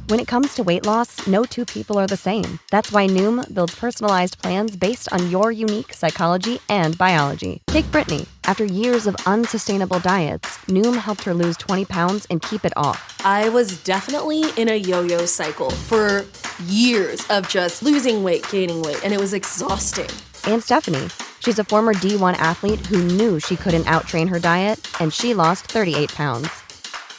When it comes to weight loss, no two people are the same. That's why Noom builds personalized plans based on your unique psychology and biology. Take Brittany. After years of unsustainable diets, Noom helped her lose 20 pounds and keep it off. I was definitely in a yo-yo cycle for years of just losing weight, gaining weight, and it was exhausting. And Stephanie. She's a former D1 athlete who knew she couldn't outtrain her diet, and she lost 38 pounds.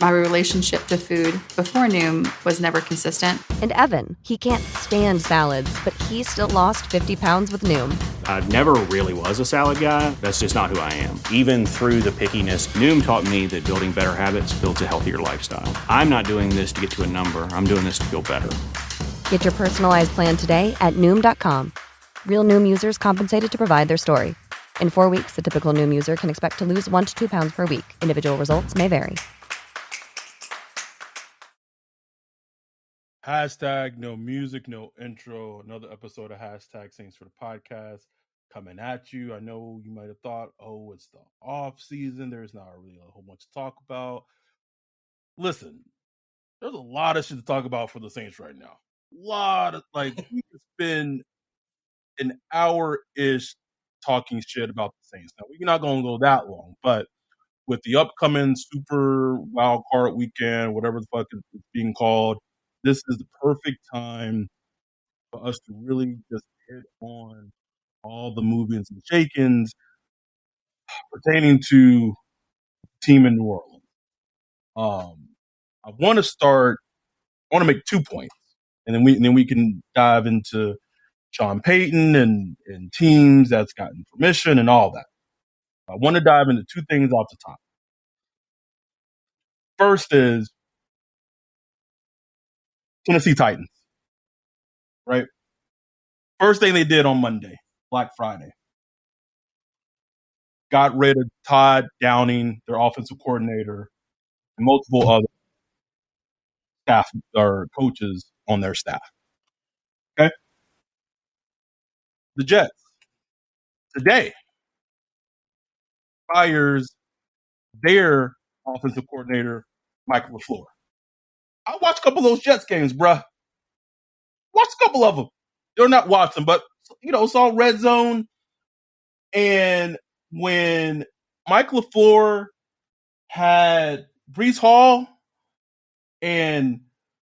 My relationship to food before Noom was never consistent. And Evan, he can't stand salads, but he still lost 50 pounds with Noom. I never really was a salad guy. That's just not who I am. Even through the pickiness, Noom taught me that building better habits builds a healthier lifestyle. I'm not doing this to get to a number. I'm doing this to feel better. Get your personalized plan today at Noom.com. Real Noom users compensated to provide their story. In 4 weeks, the typical Noom user can expect to lose 1 to 2 pounds per week. Individual results may vary. Hashtag no music, no intro. Another episode of Hashtag Saints for the Podcast coming at you. I know you might have thought, oh, it's the off season. There's not really a whole much to talk about. Listen, there's a lot of shit to talk about for the Saints right now. We could spend an hour-ish talking shit about the Saints. Now, we're not going to go that long, but with the upcoming Super Wild Card Weekend, whatever the fuck it's being called, this is the perfect time for us to really just hit on all the movements and shakings pertaining to the team in New Orleans. I want to make 2 points, and then we can dive into Sean Payton and teams that's gotten permission and all that. I want to dive into 2 things off the top. First is Tennessee Titans, right? First thing they did on Monday, Black Friday, got rid of Todd Downing, their offensive coordinator, and multiple other staff or coaches on their staff. Okay? The Jets, today, fires their offensive coordinator, Michael LaFleur. I watched a couple of those Jets games, bruh. Watched a couple of them. They're not watching, but, saw Red Zone. And when Mike LaFleur had Breece Hall and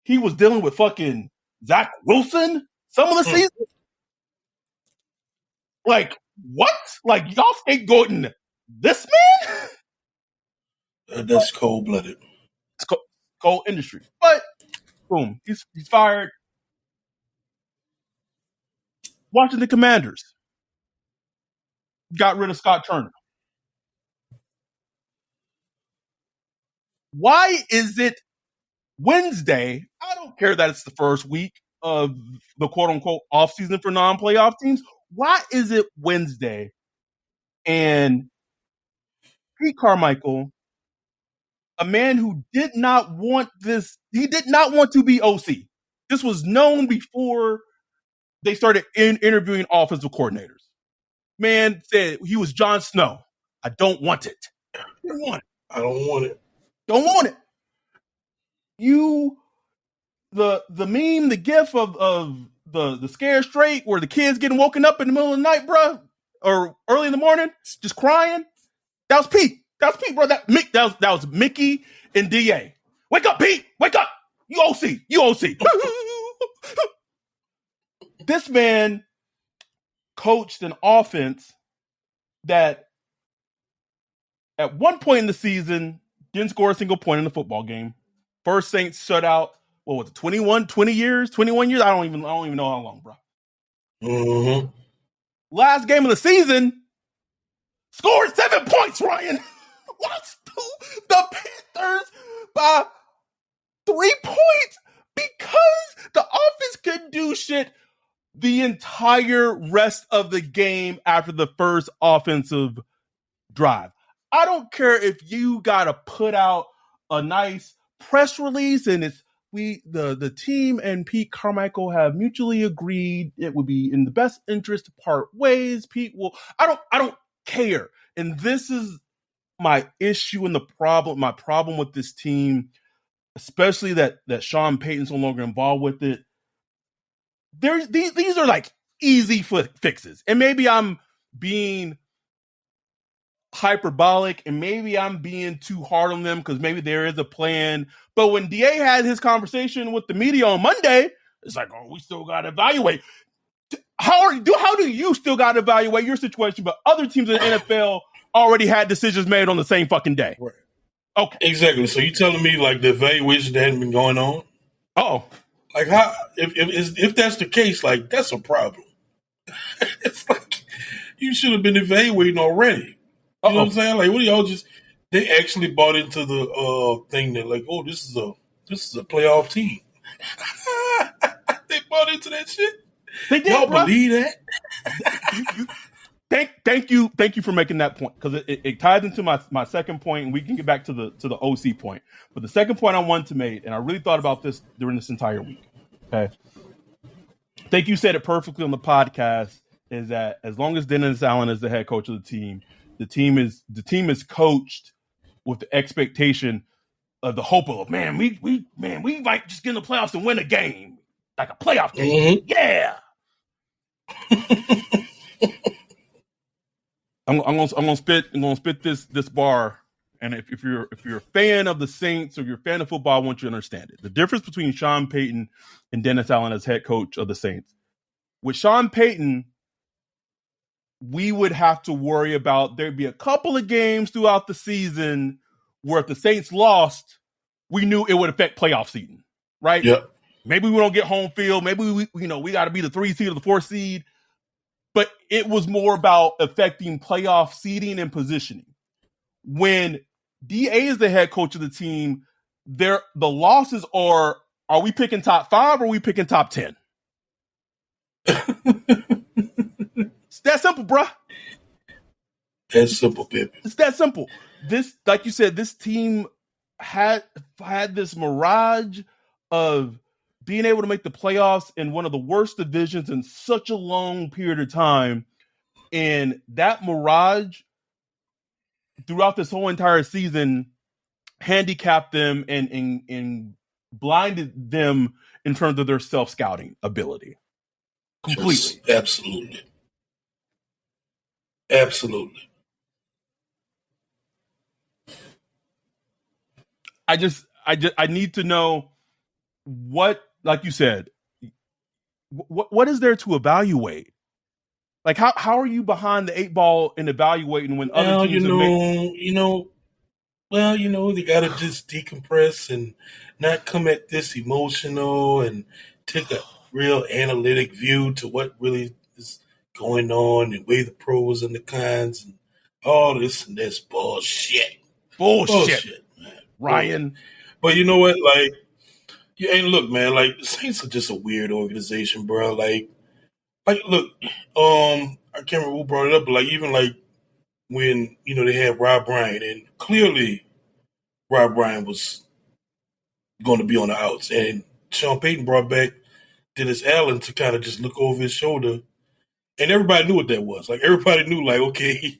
he was dealing with fucking Zach Wilson some of the season, like, what? Like, y'all scapegoating this man? That's cold-blooded. It's cold industry. But, boom, he's fired. Washington Commanders got rid of Scott Turner. Why is it Wednesday? I don't care that it's the first week of the quote-unquote offseason for non-playoff teams. Why is it Wednesday and Pete Carmichael, a man who did not want this, he did not want to be OC. This was known before they started interviewing offensive coordinators. Man said he was Jon Snow. I don't want it. I don't want it. I don't want it. Don't want it. The meme, the gif of the scare straight where the kids getting woken up in the middle of the night, bruh, or early in the morning, just crying. That was Pete. That was Pete, bro. That was Mickey and DA. Wake up, Pete. Wake up. You OC. You OC. This man coached an offense that at one point in the season didn't score a single point in the football game. First Saints shut out, what was it, 21 years? I don't even know how long, bro. Mm-hmm. Last game of the season, scored 7 points, Ryan. Lost to the Panthers by 3 points because the offense couldn't do shit the entire rest of the game after the first offensive drive. I don't care if you got to put out a nice press release and it's the team and Pete Carmichael have mutually agreed it would be in the best interest to part ways. Pete will. I don't care. And this is my issue and my problem with this team. especially that Sean Payton's no longer involved with it. There's these are like easy fixes, and maybe I'm being hyperbolic, and maybe I'm being too hard on them because maybe there is a plan. But when DA had his conversation with the media on Monday, it's like, oh, we still got to evaluate. How do you still got to evaluate your situation, but other teams in the NFL already had decisions made on the same fucking day? Right. Okay. Exactly. So you telling me like the evaluation that hadn't been going on? Oh. Like how if that's the case, like that's a problem. It's like you should have been evaluating already. You know what I'm saying? Like, what do y'all just? They actually bought into the thing that like, oh, this is a playoff team. They bought into that shit. They did, y'all bro. believe that? Thank you for making that point, because it ties into my second point, and we can get back to the OC point. But the second point I wanted to make, and I really thought about this during this entire week. Okay, I think you said it perfectly on the podcast. Is that as long as Dennis Allen is the head coach of the team is coached with the expectation of the hope of we might just get in the playoffs and win a game, like a playoff game. Mm-hmm. Yeah. I'm gonna spit this bar, and if you're a fan of the Saints or you're a fan of football, I want you to understand it. The difference between Sean Payton and Dennis Allen as head coach of the Saints. With Sean Payton, we would have to worry about there'd be a couple of games throughout the season where if the Saints lost, we knew it would affect playoff seeding, right? Yep. Maybe we don't get home field. Maybe we got to be the 3 seed or the 4 seed. But it was more about affecting playoff seeding and positioning. When DA is the head coach of the team, the losses are we picking top 5 or are we picking top 10? It's that simple, bruh. That's simple, baby. It's that simple. This, like you said, this team had this mirage of being able to make the playoffs in one of the worst divisions in such a long period of time. And that mirage throughout this whole entire season handicapped them and blinded them in terms of their self-scouting ability. Completely. Just absolutely. Absolutely. I need to know what, like you said, what is there to evaluate? Like how are you behind the 8 ball in evaluating when other teams they gotta just decompress and not come at this emotional and take a real analytic view to what really is going on and weigh the pros and the cons and all this and this bullshit. Bullshit, man. Ryan. But you know what? Like, look, man, like the Saints are just a weird organization, bro. Like look, I can't remember who brought it up, but like even like when, they had Rob Bryant, and clearly Rob Bryant was going to be on the outs, and Sean Payton brought back Dennis Allen to kind of just look over his shoulder, and everybody knew what that was. Like everybody knew, like, okay,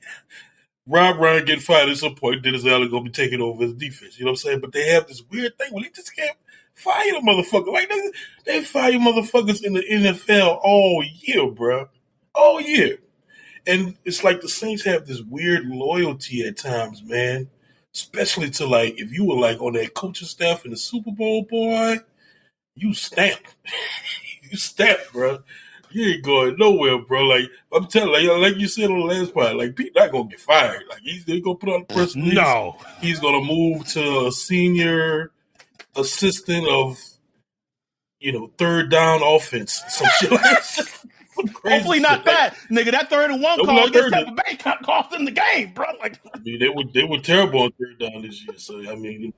Rob Bryant getting fired at some point, Dennis Allen going to be taking over his defense. You know what I'm saying? But they have this weird thing where they just can't fire the motherfucker. Like they fire motherfuckers in the NFL all year, bro. All year. And it's like the Saints have this weird loyalty at times, man. Especially to like, if you were like on that coaching staff in the Super Bowl, boy, you stamp. You stamp, bro. You ain't going nowhere, bro. Like I'm telling you, like you said on the last part, like Pete not gonna get fired. Like he's gonna put on the press release. No. He's gonna move to a senior assistant of, third down offense. Some shit like that. Hopefully not that, nigga. That 3rd and 1 call against Tampa Bay cost them the game, bro. Like, I mean, they were terrible on 3rd down this year. So I mean,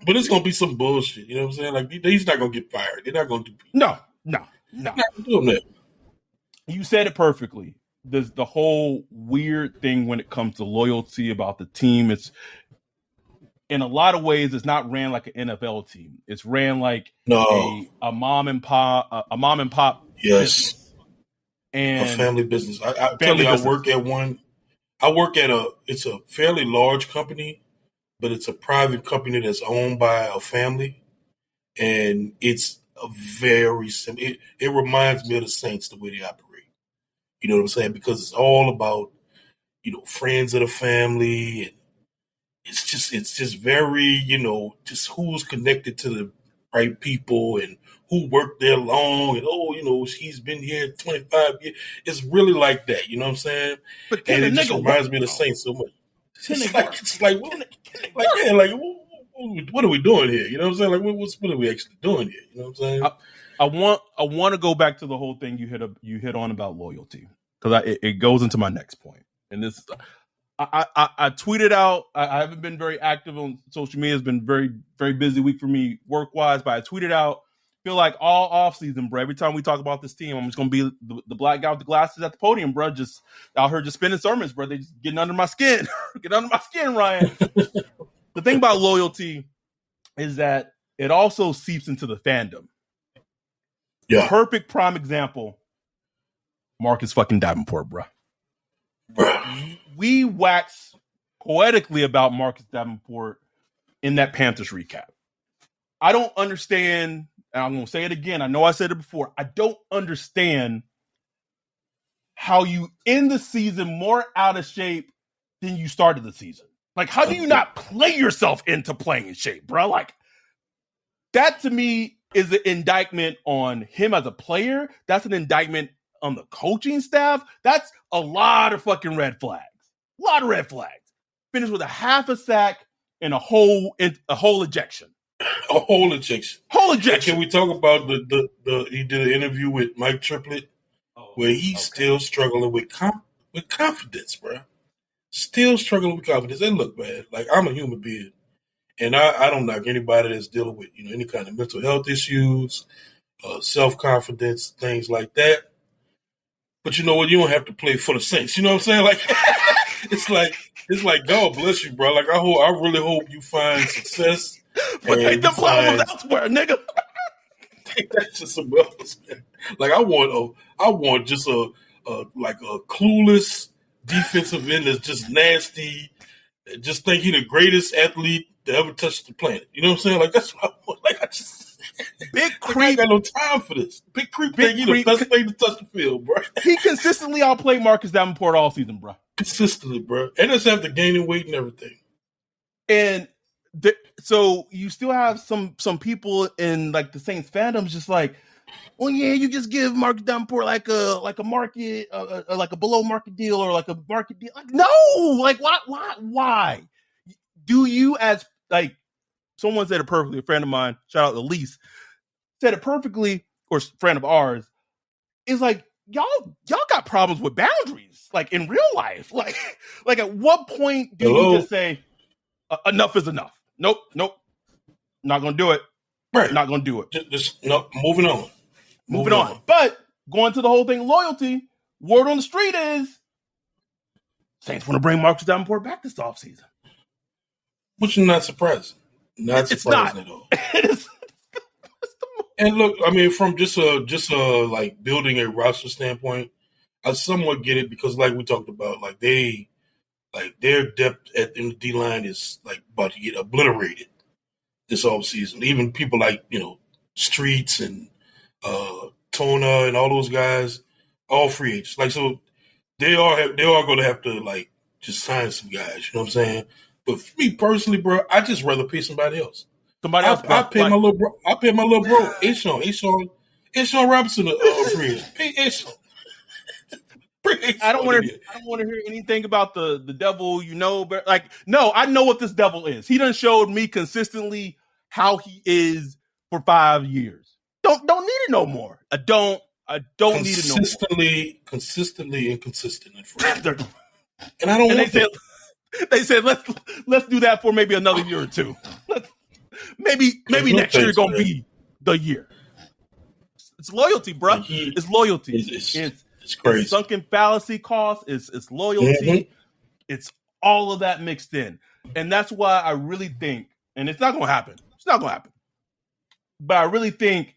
but it's gonna be some bullshit. You know what I'm saying? Like he's not gonna get fired. They're not gonna do. No. They're not gonna do that. You said it perfectly. There's the whole weird thing when it comes to loyalty about the team. It's in a lot of ways, it's not ran like an NFL team. It's ran like a mom and pop. Yes, business. And a family business. I tell you, I work at it's a fairly large company, but it's a private company that's owned by a family, and it's a very simple. It reminds me of the Saints the way they operate. You know what I'm saying? Because it's all about friends of the family, and it's just very just who's connected to the right people and who worked there long, and she's been here 25 years. It's really like that. You know what I'm saying? But and it just reminds me of the Saints so much. What are we doing here? You know what I'm saying? Like, what are we actually doing here? You know what I'm saying? I want to go back to the whole thing you hit on about loyalty, because it goes into my next point. And this, I tweeted out. I haven't been very active on social media. It's been very, very busy week for me work wise. But I tweeted out. Feel like all off season, bro. Every time we talk about this team, I'm just gonna be the black guy with the glasses at the podium, bro. Just out here just spinning sermons, bro. They just getting under my skin. Get under my skin, Ryan. The thing about loyalty is that it also seeps into the fandom. Yeah. Perfect prime example. Marcus fucking Davenport, bro. We wax poetically about Marcus Davenport in that Panthers recap. I don't understand. And I'm going to say it again. I know I said it before. I don't understand how you end the season more out of shape than you started the season. Like, how do you not play yourself into playing in shape, bro? Like, that to me is an indictment on him as a player. That's an indictment on the coaching staff. That's a lot of fucking red flags. A lot of red flags. Finished with a half a sack and a whole ejection. A whole ejection. Whole ejection. Can we talk about the he did an interview with Mike Triplett where he's still struggling with confidence, bro. Still struggling with confidence. And look, man, like, I'm a human being, and I don't knock anybody that's dealing with any kind of mental health issues, self-confidence, things like that. But you know what? You don't have to play for the Saints. You know what I'm saying? Like, it's like God bless you, bro. Like, I really hope you find success. But take the problems elsewhere, nigga. Take that to somewhere else, man. Like, I want just a clueless defensive end that's just nasty. Just think he the greatest athlete to ever touch the planet. You know what I'm saying? Like, that's what I want. Like, Big Creep. I ain't got no time for this. Big Creep think he the best thing to touch the field, bro. He consistently outplayed Marcus Davenport all season, bro. Consistently, bro. And that's after gaining weight and everything. And so you still have some people in like the Saints fandoms just like, well, yeah, you just give Marcus Davenport like a market, like a below market deal or like a market deal. Like, no, like why? Do you, as like someone said it perfectly, a friend of mine, shout out to Elise, said it perfectly, or friend of ours, is like, y'all got problems with boundaries, like in real life. Like at what point do you just say enough is enough? Nope, not gonna do it. Right, not gonna do it. Just no, moving on. Moving on. But going to the whole thing, loyalty, word on the street is Saints want to bring Marcus Davenport back this offseason. Which is not surprising. Not surprising at all. And look, I mean, from just a like building a roster standpoint, I somewhat get it because, like we talked about, like their depth in the D line is like about to get obliterated this offseason. Even people like Streets and Tona and all those guys, all free agents. Like, so they are going to have to like just sign some guys. You know what I'm saying? But for me personally, bro, I just rather pay somebody else. I pay my little bro. Ashawn Robinson a free agent. Pay Ashawn. I don't want to hear anything about the devil. But like, no, I know what this devil is. He done showed me consistently how he is for 5 years. Don't need it no more. I don't need it no more. Consistently inconsistent. And I don't want that. They said let's do that for maybe another year or two. Maybe next year gonna be the year. It's loyalty, bro. It's loyalty. It's crazy. It's sunken fallacy cost. It's loyalty. Mm-hmm. It's all of that mixed in, and that's why I really think, and it's not gonna happen. It's not gonna happen. But I really think.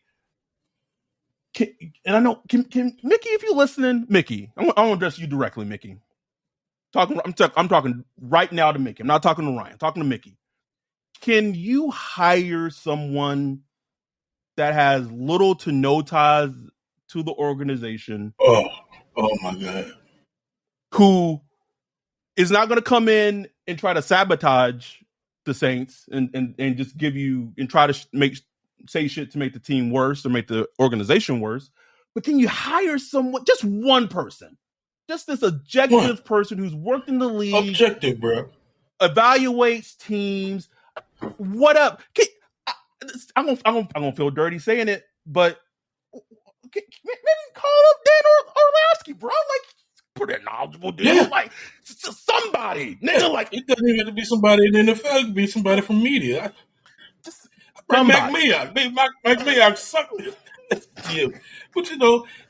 And I know, can Mickey, if you're listening, Mickey, I want to address you directly, Mickey. I'm talking right now to Mickey. I'm not talking to Ryan. I'm talking to Mickey. can you hire someone that has little to no ties to the organization? Oh my God. Who is not going to come in and try to sabotage the Saints and just give you and try to say shit to make the team worse or make the organization worse. But can you hire someone, just one person, just this objective person who's worked in the league, objective, bro, evaluates teams? What up? I'm gonna feel dirty saying it, but maybe call up Dan Orlovsky, bro. Like, pretty knowledgeable dude. Yeah. Like, somebody, nigga. Like, it doesn't even have to be somebody in the NFL. It could be somebody from media. Just bring Mac Mayock. Mac Mayock suck. Yeah, but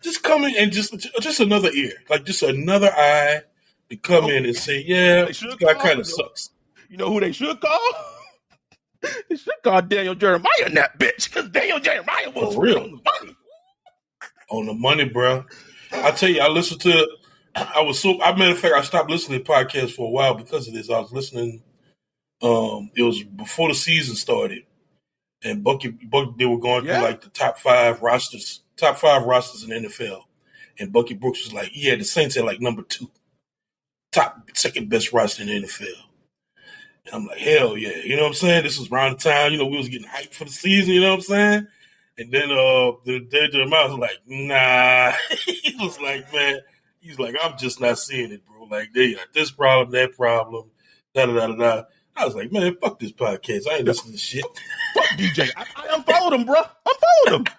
just come in and just another ear, like just another eye to come in and say, yeah, this guy kind of sucks. You know who they should call? They should call Daniel Jeremiah in that bitch, because Daniel Jeremiah was for real on the money. On the money, bro. I tell you, I listened to. Matter of fact, I stopped listening to podcasts for a while because of this. I was listening. It was before the season started, and Bucky they were going through like the top five rosters in the NFL, and Bucky Brooks was like, he had the Saints at like number 2, second best roster in the NFL. And I'm like, hell yeah, you know what I'm saying? This was around the time, we was getting hyped for the season, you know what I'm saying? And then the Jeremiah was like, nah. He was like, man, he's like, I'm just not seeing it, bro. Like, they got this problem, that problem, da-da-da-da-da. I was like, man, fuck this podcast. I ain't listening to shit. Fuck DJ. I unfollowed him, bro. Unfollowed him.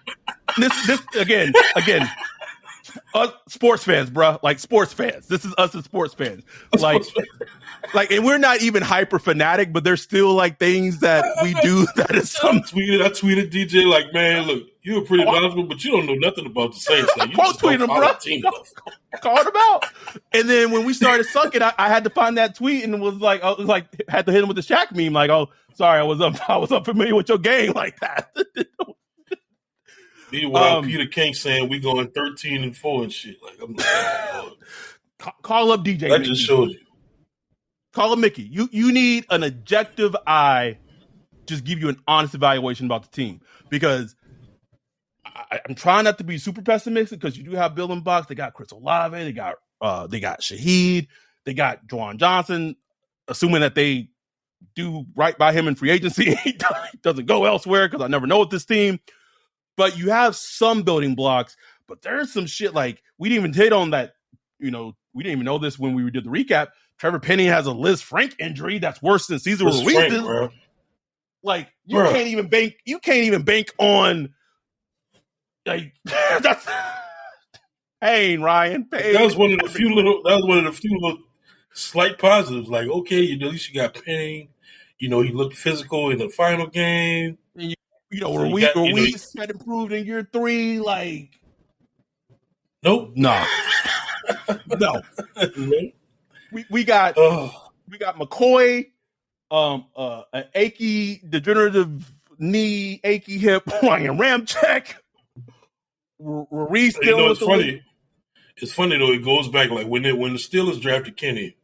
This again, us sports fans, bro. Like, sports fans. This is us as sports fans. Like, and we're not even hyper fanatic, but there's still like things that we do that is some. I tweeted DJ like, man, look, you're pretty knowledgeable, but you don't know nothing about the Saints. Like, you just tweet him, bro. Called him out. And then when we started sucking, I had to find that tweet and had to hit him with the Shaq meme. Like, oh, sorry, I was unfamiliar with your game like that. Meanwhile, Peter King saying we going 13-4 and shit. Like, I'm like, oh, call up DJ. I just showed you. Call up Mickey. You need an objective eye, just give you an honest evaluation about the team, because I'm trying not to be super pessimistic, because you do have building blocks. They got Chris Olave. They got Shaheed. They got Juwan Johnson. Assuming that they do right by him in free agency, he doesn't go elsewhere, because I never know with this team. But you have some building blocks. But there's some shit like we didn't even hit on that. We didn't even know this when we did the recap. Trevor Penny has a Liz Frank injury that's worse than Cesar Ruiz. Like, you can't even bank on. Like, that's pain, Ryan. Pain. That was one of the few little slight positives. Like, okay, at least you got Penny. He looked physical in the final game. And Ruiz had improved in year 3. Like, nope, no. We got McCoy, an achy, degenerative knee, achy hip, Ryan Ramczyk. Ruiz still it's funny. It's funny though. It goes back like when the Steelers drafted Kenny,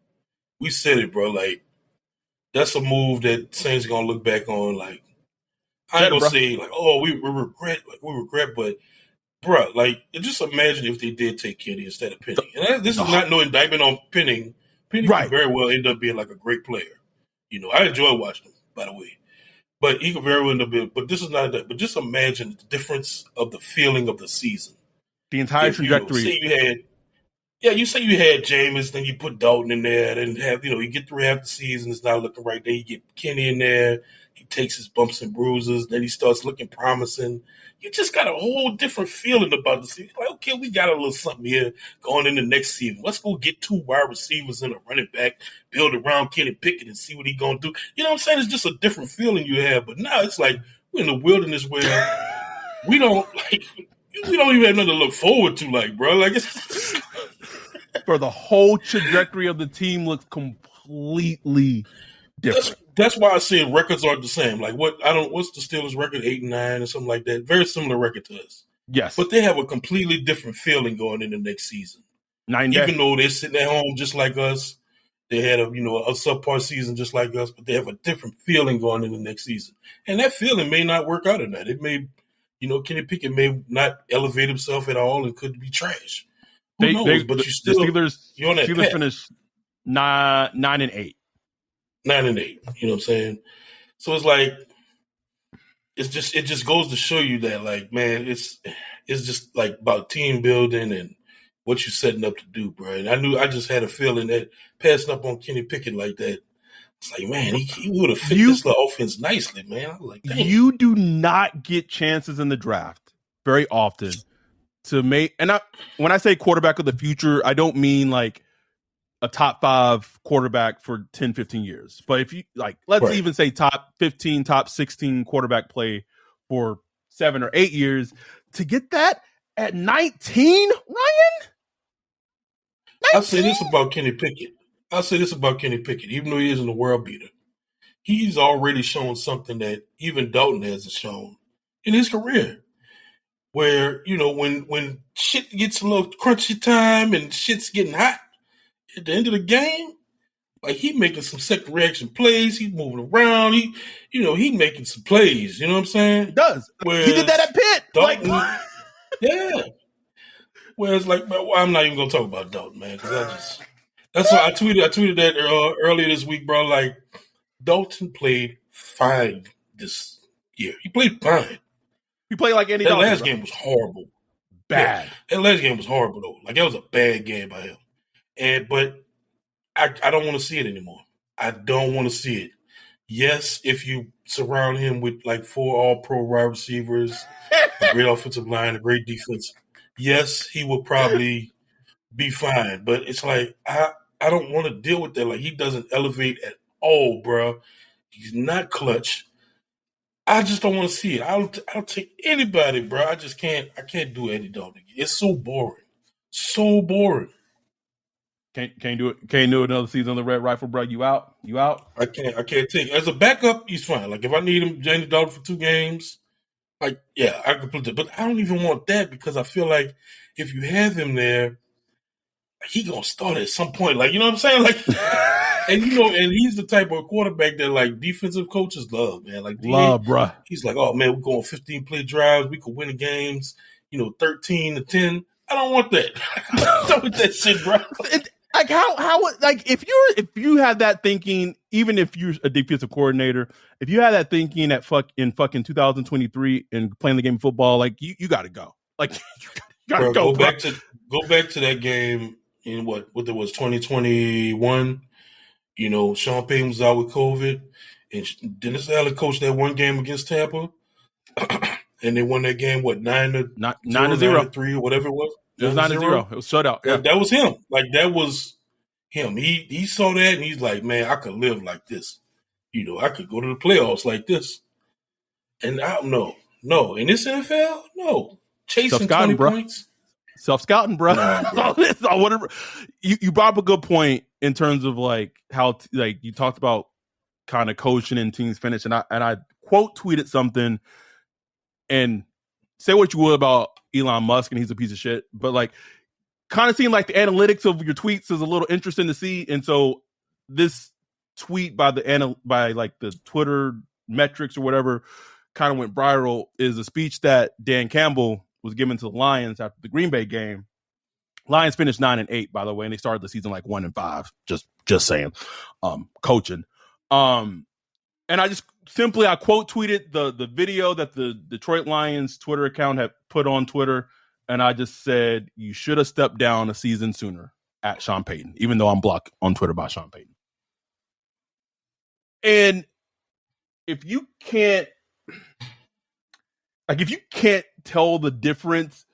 we said it, bro. Like, that's a move that Saints gonna look back on. Like, I ain't gonna say like, oh, we regret, but bro, like, just imagine if they did take Kenny instead of Penny. And this is not no indictment on Penny. Penny could very well end up being like a great player. I enjoy watching him, by the way. But he could very well end up being, but this is not that. But just imagine the difference of the feeling of the season. The entire trajectory. You say you had Jameis, then you put Dalton in there, then you get through half the season, it's not looking right. Then you get Kenny in there, he takes his bumps and bruises, then he starts looking promising. You just got a whole different feeling about the season. Like, okay, we got a little something here going in the next season. Let's go get 2 wide receivers and a running back, build around Kenny Pickett and see what he's going to do. You know what I'm saying? It's just a different feeling you have. But now it's like we're in the wilderness where we don't even have nothing to look forward to, like, bro. Like, it's for the whole trajectory of the team looks completely different. That's why I said records aren't the same. Like, what's the Steelers record? 8-9 or something like that. Very similar record to us. Yes. But they have a completely different feeling going in the next season. Even though they're sitting at home just like us, They had a subpar season just like us, but they have a different feeling going in the next season. And that feeling may not work out or not. It may, Kenny Pickett may not elevate himself at all and could be trash. Who knows? But the you're on that Steelers path. finished 9-8. 9-8. You know what I'm saying? So it's like it just goes to show you that, like, man, it's just like about team building and what you're setting up to do, bro. And I just had a feeling that passing up on Kenny Pickett like that, it's like, man, he would have fit this little offense nicely, man. I was like, dang. You do not get chances in the draft very often to make, and when I say quarterback of the future, I don't mean like a top 5 quarterback for 10, 15 years. But if you like, let's even say top 15, top 16 quarterback play for 7 or 8 years, to get that at 19, Ryan? 19? I'll say this about Kenny Pickett. Even though he isn't a world beater, he's already shown something that even Dalton hasn't shown in his career. Where, when shit gets a little crunchy time and shit's getting hot at the end of the game, like, he making some second reaction plays. He's moving around. He making some plays. You know what I'm saying? He does. Whereas he did that at Pitt. Dalton, yeah. Whereas, like, I'm not even gonna talk about Dalton, man, because that's why I tweeted that earlier this week, bro. Like, Dalton played fine this year. He played fine. He played like Andy That Dalton. last game was horrible. Bad. Yeah, that last game was horrible, though. Like, that was a bad game by him. But I don't want to see it anymore. I don't want to see it. Yes, if you surround him with like 4 all-pro wide receivers, a great offensive line, a great defense, yes, he will probably be fine. But it's like, I don't want to deal with that. Like, he doesn't elevate at all, bro. He's not clutch. I just don't want to see it. I'll take anybody, bro. I can't do Andy Dalton. It's so boring. So boring. Can't do it. Can't do another season on the Red Rifle, bro. You out? I can't take it. As a backup, he's fine. Like, if I need him, Andy Dalton, for 2 games, like, yeah, I can put it. But I don't even want that, because I feel like if you have him there, he gonna start at some point. Like, you know what I'm saying? Like, and he's the type of quarterback that, like, defensive coaches love, man. Like, bruh. He's like, oh man, we're going 15 play drives. We could win the games, 13-10. I don't want that. I'm done with that shit, bro. Like, how like, if you have that thinking, even if you're a defensive coordinator, if you have that thinking in fucking 2023 and playing the game of football, like, you got to go. Like, you got to go. Go back to that game in what there was 2021. Sean Payton was out with COVID, and Dennis Allen coached that one game against Tampa, and they won that game 9-0, 9-3, or whatever it was. It was 9-0. It was shutout. Yeah. That was him. Like, that was him. He saw that, and he's like, man, I could live like this. I could go to the playoffs like this. And I don't know. No, in this NFL, no. Chasing 20 points. Self-scouting, bro. Nah, whatever. You brought up a good point in terms of, like, how like you talked about kind of coaching and teams finish, and I quote tweeted something, and say what you will about Elon Musk, and he's a piece of shit, but, like, kind of seemed like the analytics of your tweets is a little interesting to see, and so this tweet by the Twitter metrics or whatever kind of went viral is a speech that Dan Campbell was given to the Lions after the Green Bay game. Lions finished 9-8, by the way, and they started the season like 1-5. Just saying, coaching. And I quote tweeted the video that the Detroit Lions Twitter account had put on Twitter, and I just said, you should have stepped down a season sooner at Sean Payton, even though I'm blocked on Twitter by Sean Payton. And if you can't tell the difference,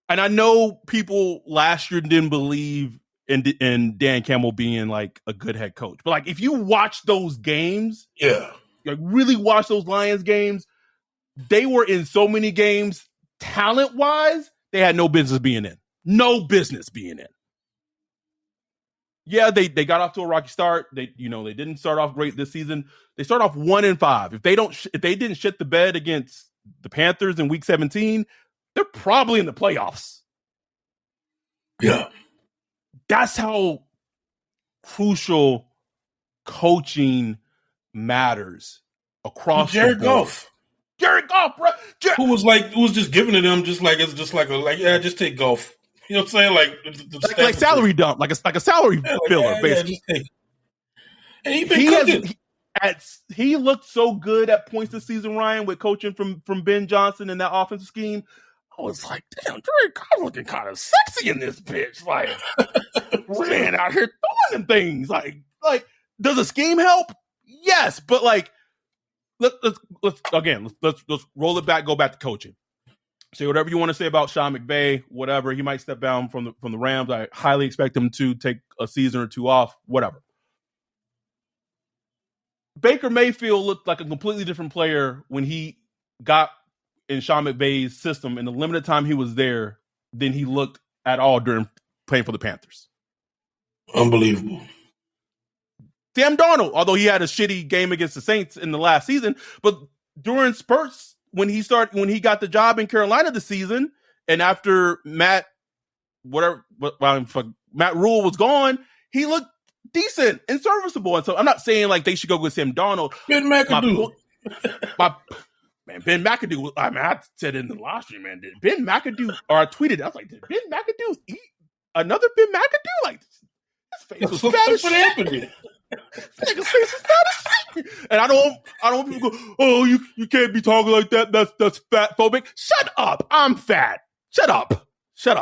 and I know people last year didn't believe in Dan Campbell being, like, a good head coach, but, like, if you watch those games, yeah, like, really watch those Lions games, they were in so many games, talent-wise, they had no business being in. No business being in. Yeah, they got off to a rocky start. They didn't start off great this season. They start off 1-5. If they didn't shit the bed against the Panthers in Week 17, they're probably in the playoffs. Yeah, That's how crucial coaching matters across Jared the board. Goff. Jared Goff, bro. Who was just giving to them just just take Goff. You know what I'm saying? Like salary dump, like a salary filler, basically. Just take. And he been cooking. He looked so good at points this season, Ryan, with coaching from Ben Johnson and that offensive scheme. I was like, damn, Jared Goff looking kind of sexy in this bitch. Like, man out here throwing them things. Like, does the scheme help? Yes, but like, let's roll it back, go back to coaching. Say whatever you want to say about Sean McVay, whatever. He might step down from the Rams. I highly expect him to take a season or two off, whatever. Baker Mayfield looked like a completely different player when he got in Sean McVay's system in the limited time he was there than he looked at all during playing for the Panthers. Unbelievable. Sam Darnold, although he had a shitty game against the Saints in the last season, but during spurts when he got the job in Carolina this season, and after Matt Rule was gone, he looked decent and serviceable. And so I'm not saying like they should go with Sam Darnold. Ben McAdoo. Ben McAdoo. I mean, I said in the live stream, man, did Ben McAdoo, or I tweeted, I was like, did Ben McAdoo eat another Ben McAdoo? Like, his face was fat as shit. Nigga's face was fat as shit. And I don't want people to go, oh, you can't be talking like that. That's fat phobic. Shut up. I'm fat. Shut up.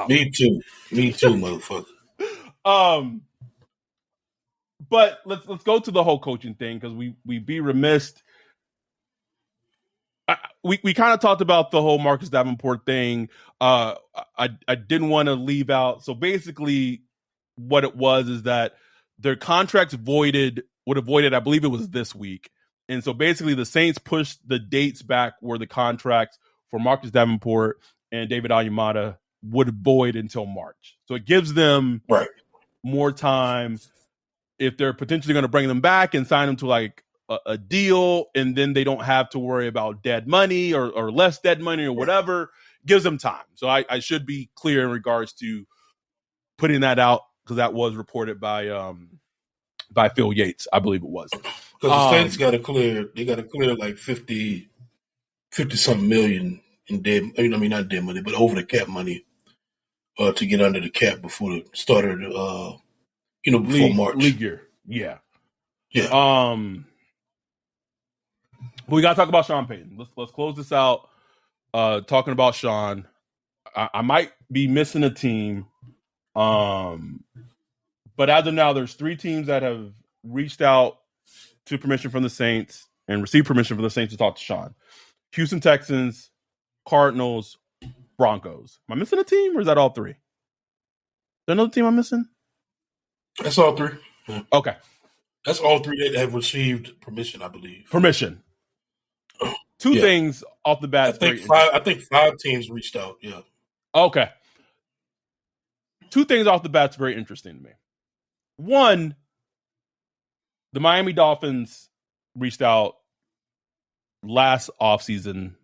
Me too, motherfucker. But let's go to the whole coaching thing, because we be remiss. We kind of talked about the whole Marcus Davenport thing. I didn't want to leave out. So basically, what it was is that their contracts would have voided. I believe it was this week, and so basically the Saints pushed the dates back where the contracts for Marcus Davenport and David Onyemata would void until March. So it gives them more time if they're potentially going to bring them back and sign them to like a deal, and then they don't have to worry about dead money or less dead money or whatever. Gives them time. So I should be clear in regards to putting that out, because that was reported by Phil Yates, I believe it was. Because the Saints got to clear like 50 something million in dead. I mean, not dead money, but over the cap money to get under the cap before the start of the before March league year. Yeah. But we got to talk about Sean Payton. Let's close this out. Talking about Sean, I might be missing a team. But as of now, there's 3 teams that have reached out to permission from the Saints and received permission from the Saints to talk to Sean. Houston Texans, Cardinals, Broncos. Am I missing a team, or is that all 3? Is there another team I'm missing? That's all 3. Yeah. Okay. That's all 3 that have received permission, I believe. Permission. 2 things off the bat. I think 5 teams reached out. Yeah. Okay. 2 things off the bat's very interesting to me. One, the Miami Dolphins reached out last offseason.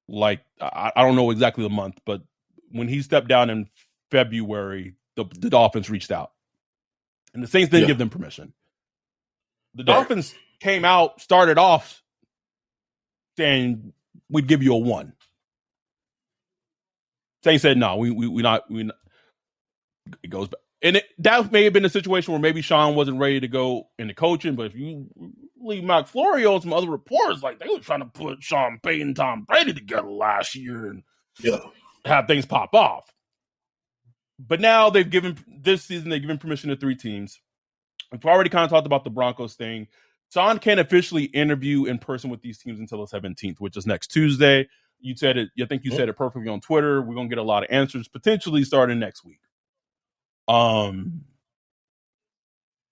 Like, I don't know exactly the month, but when he stepped down in February, the Dolphins reached out. And the Saints didn't give them permission. The Dolphins came out, started off saying, we'd give you a 1. Saints said, no, we not. It goes back. And that may have been a situation where maybe Sean wasn't ready to go into coaching, but if you leave Mac Florio and some other reports, like they were trying to put Sean Payton and Tom Brady together last year and have things pop off. But now this season they've given permission to 3 teams. We've already kind of talked about the Broncos thing. Sean can't officially interview in person with these teams until the 17th, which is next Tuesday. You said it. I think you said it perfectly on Twitter. We're going to get a lot of answers potentially starting next week.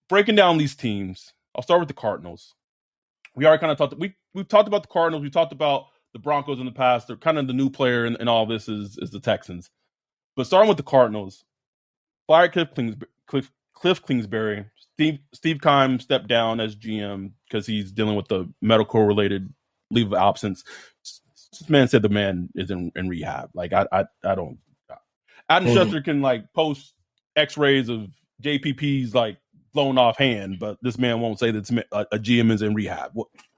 Breaking down these teams, I'll start with the Cardinals. We already kind of talked. We've talked about the Cardinals. We talked about the Broncos in the past. They're kind of the new player in all this is the Texans. But starting with the Cardinals, fired Cliff Kingsbury. Steve Keim stepped down as GM because he's dealing with the medical related leave of absence. This man said the man is in rehab. Like I don't. Adam Schefter can like post X-rays of JPP's like blown off hand, but this man won't say that a GM is in rehab.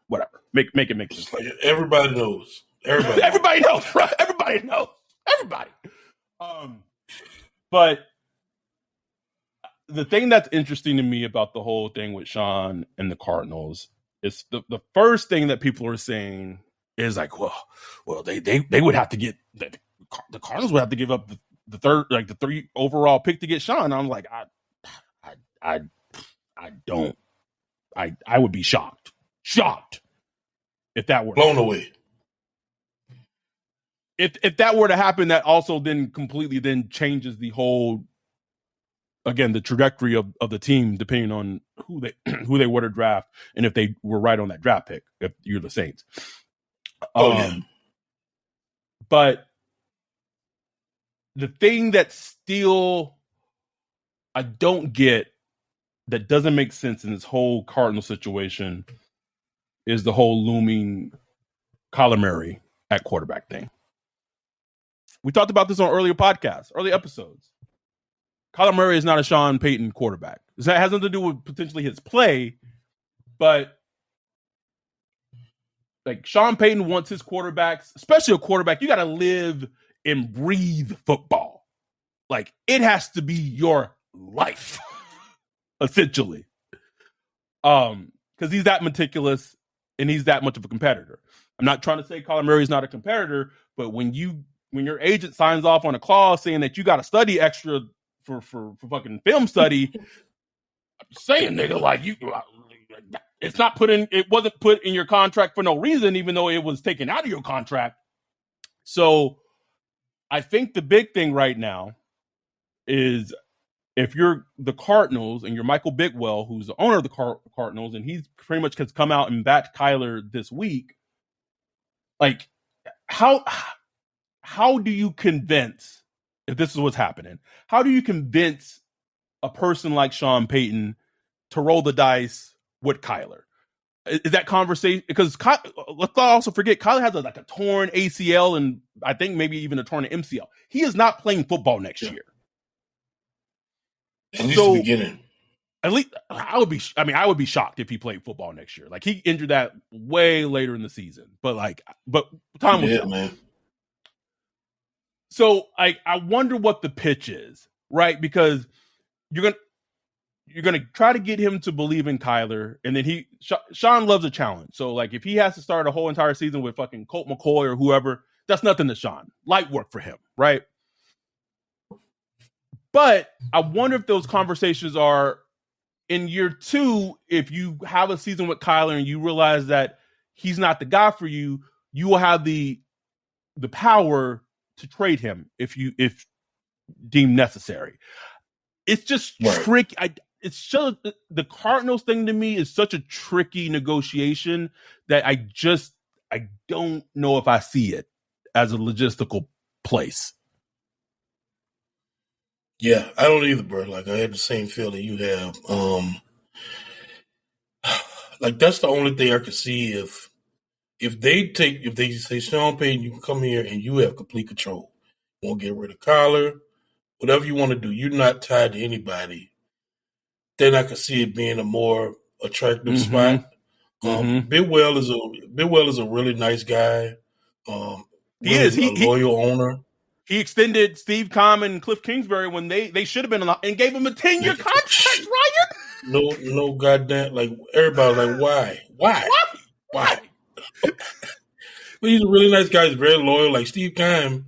Whatever. Make it make sense. Everybody knows. Everybody knows, right? Everybody knows. Everybody. But the thing that's interesting to me about the whole thing with Sean and the Cardinals is the first thing that people are saying is like, well, they would have to get the Cardinals would have to give up the third, like the 3 overall pick to get Sean. I'm like, I would be shocked if that were blown away. If that were to happen, that also then completely then changes the whole, again, the trajectory of the team, depending on who they were to draft and if they were right on that draft pick, if you're the Saints. But the thing that still I don't get, that doesn't make sense in this whole Cardinal situation, is the whole looming Kyler Murray at quarterback thing. We talked about this on early episodes. Kyler Murray is not a Sean Payton quarterback. That has nothing to do with potentially his play, but like Sean Payton wants his quarterbacks, especially a quarterback, you got to live and breathe football. Like it has to be your life, essentially. Because he's that meticulous and he's that much of a competitor. I'm not trying to say Kyler Murray is not a competitor, but when your agent signs off on a clause saying that you got to study extra for fucking film study, I'm just saying, nigga, like it wasn't put in your contract for no reason, even though it was taken out of your contract. So I think the big thing right now is if you're the Cardinals and you're Michael Bidwell, who's the owner of the Cardinals, and he's pretty much has come out and backed Kyler this week, like how do you convince, if this is what's happening, how do you convince a person like Sean Payton to roll the dice with Kyler? Is that conversation? Because let's not also forget, Kyler has a torn ACL and I think maybe even a torn MCL. He is not playing football next year. At least the beginning. At least I would be shocked if he played football next year. Like he injured that way later in the season. But time will tell, man. So I wonder what the pitch is, right? Because you're gonna try to get him to believe in Kyler, and then Sean loves a challenge. So like if he has to start a whole entire season with fucking Colt McCoy or whoever, that's nothing to Sean. Light work for him, right? But I wonder if those conversations are in year 2, if you have a season with Kyler and you realize that he's not the guy for you, you will have the power to trade him if deemed necessary. It's just tricky. It's just the Cardinals thing to me is such a tricky negotiation that I don't know if I see it as a logistical place. Yeah, I don't either, bro. Like I had the same feeling you have. Like that's the only thing I could see if they say Sean Payton, you can come here and you have complete control. You won't get rid of Kyler, whatever you want to do. You're not tied to anybody. Then I could see it being a more attractive spot. Bidwell is a really nice guy. He is a loyal owner. He extended Steve Keim and Cliff Kingsbury when they should have been and gave him a 10-year contract, Ryan. No goddamn, like everybody like why? But he's a really nice guy. He's very loyal. Like Steve Keim,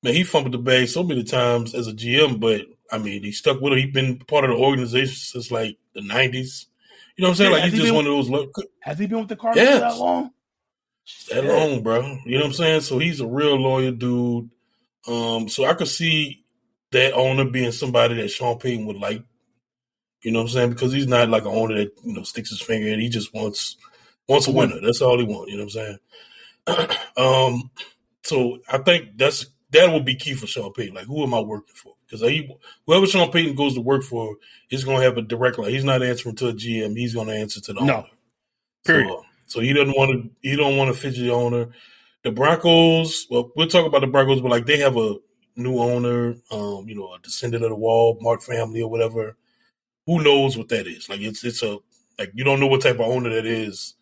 man, he fumbled the bag so many times as a GM, but I mean, he stuck with it. He's been part of the organization since like the 90s. You know what I'm saying? Like he's just one of those. Has he been with the Cardinals for that long? That long, bro. You know what I'm saying? So he's a real loyal dude. So I could see that owner being somebody that Sean Payton would like. You know what I'm saying? Because he's not like an owner that sticks his finger in. He just wants a winner. That's all he wants. You know what I'm saying? So I think that would be key for Sean Payton. Like, who am I working for? Because whoever Sean Payton goes to work for is going to have a direct line. He's not answering to a GM. He's going to answer to the owner. Period. So he doesn't want to. He don't want to fidget the owner. The Broncos. Well, we'll talk about the Broncos, but like they have a new owner. A descendant of the wall, Mark family or whatever. who knows what that is? Like it's a like you don't know what type of owner that is.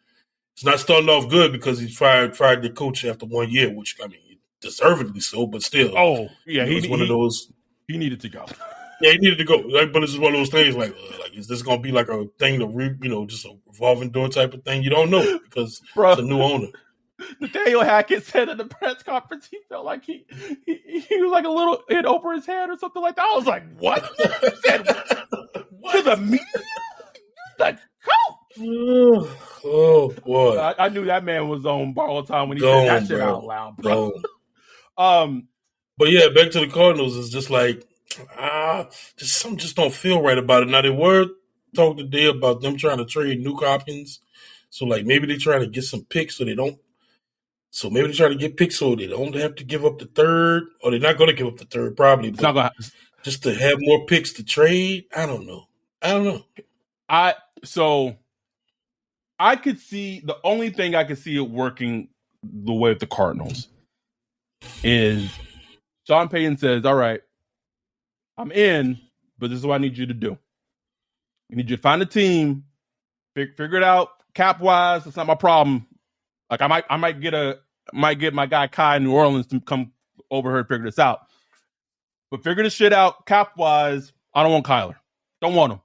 It's not starting off good because he fired the coach after 1 year, which I mean deservedly so, but still. Oh yeah, it's one of those. He needed to go. Yeah, he needed to go. Like, but it's just one of those things like is this going to be like a thing to just a revolving door type of thing? You don't know because it's a new owner. Nathaniel Hackett said in the press conference he felt like he was like a little in over his head or something like that. I was like, what? He said, what? To the media? Like, coach. Oh boy! I knew that man was on borrowed time when he said that shit out loud, bro. But yeah, back to the Cardinals is just like something just don't feel right about it. Now they were talking today about them trying to trade Nuke Hopkins, so like maybe they try to get some picks so they don't. So maybe they try to get picks so they don't have to give up the third, or they're not going to give up the third probably, but just to have more picks to trade. I don't know. So I could see the only thing I could see it working the way of the Cardinals is Sean Payton says, all right, I'm in, but this is what I need you to do. I need you to find a team, figure it out cap wise. It's not my problem. Like I might get my guy Kai in New Orleans to come over here and figure this out. But figure this shit out cap wise. I don't want Kyler. Don't want him.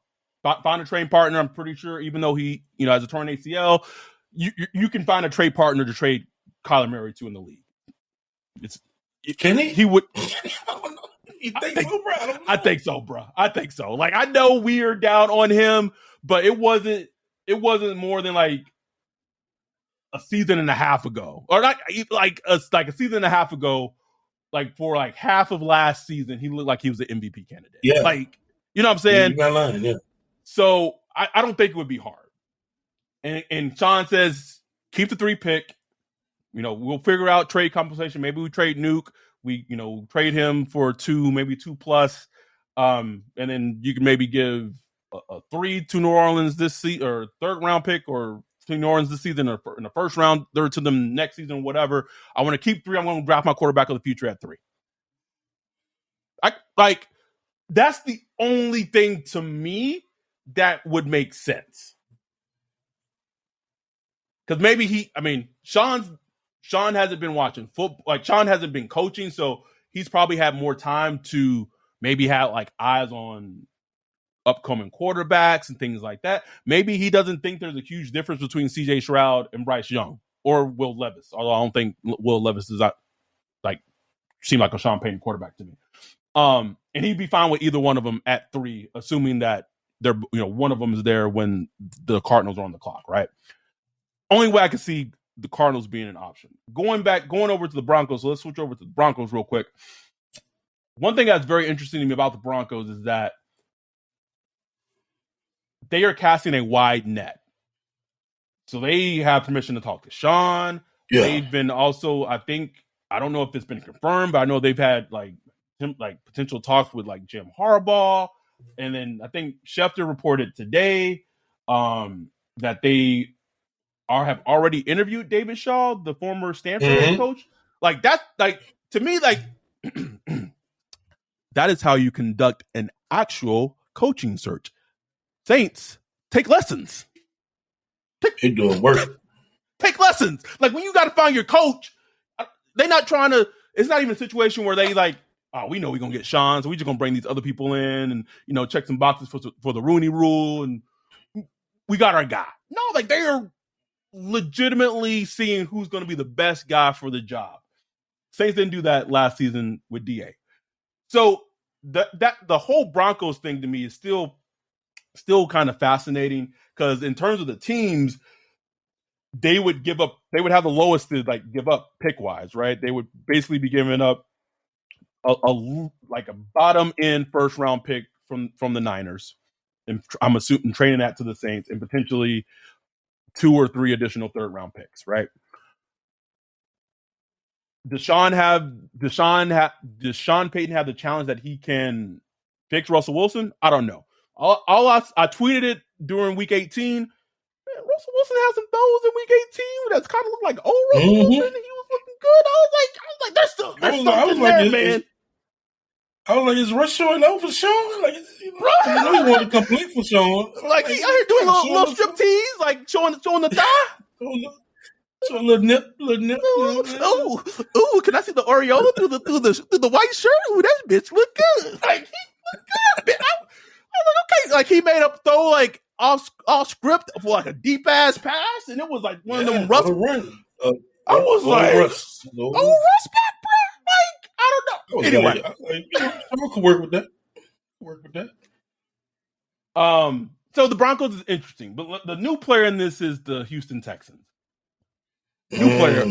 Find a trade partner. I'm pretty sure, even though he, has a torn ACL, you can find a trade partner to trade Kyler Murray to in the league. Can he? He would. You think so, bro? I don't know. I think so, bro. I think so. Like I know we're down on him, but it wasn't more than like a season and a half ago, or not like a season and a half ago. Like for like half of last season, he looked like he was an MVP candidate. Yeah, like you know what I'm saying. You're not lying, yeah. So I don't think it would be hard. And Sean says keep the 3 pick. We'll figure out trade compensation. Maybe we trade Nuke. We trade him for 2, maybe 2+. And then you can maybe give a 3 to New Orleans this season, or 3rd round pick, or to New Orleans this season, or in the 1st round, or to them next season, whatever. I want to keep 3. I'm going to draft my quarterback of the future at 3. That's the only thing to me that would make sense. Because maybe Sean hasn't been watching football. Like Sean hasn't been coaching, so he's probably had more time to maybe have like eyes on upcoming quarterbacks and things like that. Maybe he doesn't think there's a huge difference between CJ Stroud and Bryce Young or Will Levis. Although I don't think Will Levis does not seem like a Sean Payton quarterback to me. And he'd be fine with either one of them at 3, assuming that they're one of them is there when the Cardinals are on the clock, right? Only way I can see the Cardinals being an option. Going over to the Broncos. So let's switch over to the Broncos real quick. One thing that's very interesting to me about the Broncos is that they are casting a wide net. So they have permission to talk to Sean. Yeah. They've been also, I don't know if it's been confirmed, but I know they've had like potential talks with like Jim Harbaugh. And then I think Schefter reported today that they have already interviewed David Shaw, the former Stanford head coach. Like that, to me, that is how you conduct an actual coaching search. Saints, take lessons. They're doing work. Take lessons. Like when you got to find your coach, they're not trying to. It's not even a situation where they like, oh, we know we're gonna get Sean, so we're just gonna bring these other people in and check some boxes for the Rooney Rule, and we got our guy. No, like they are legitimately seeing who's going to be the best guy for the job. Saints didn't do that last season with DA. So the whole Broncos thing to me is still kind of fascinating, because in terms of the teams, they would have the lowest to give up pick wise, right? They would basically be giving up a bottom end 1st round pick from the Niners, and I'm assuming trading that to the Saints, and potentially 2 or 3 additional 3rd round picks, right? Does Sean Payton have the challenge that he can fix Russell Wilson? I don't know. I tweeted it during week 18. Man, Russell Wilson had some throws in week 18 that's kind of looked like old Russell Wilson. He was looking good. I was like, there's something there, man. I was like, is Russ showing out for Sean? Like, I know he wanted to come play for Sean. Like he out here doing a little strip tease, like showing the thigh. So a little nip. Ooh, can I see the aureola through the white shirt? Ooh, that bitch look good. Like he look good, bitch. I was like, okay, like he made up throw like off script for like a deep ass pass, and it was like one of them rough. I was like, Russ back, bro. Like I don't know. Anyway, I could work with that. So the Broncos is interesting, but the new player in this is the Houston Texans. New player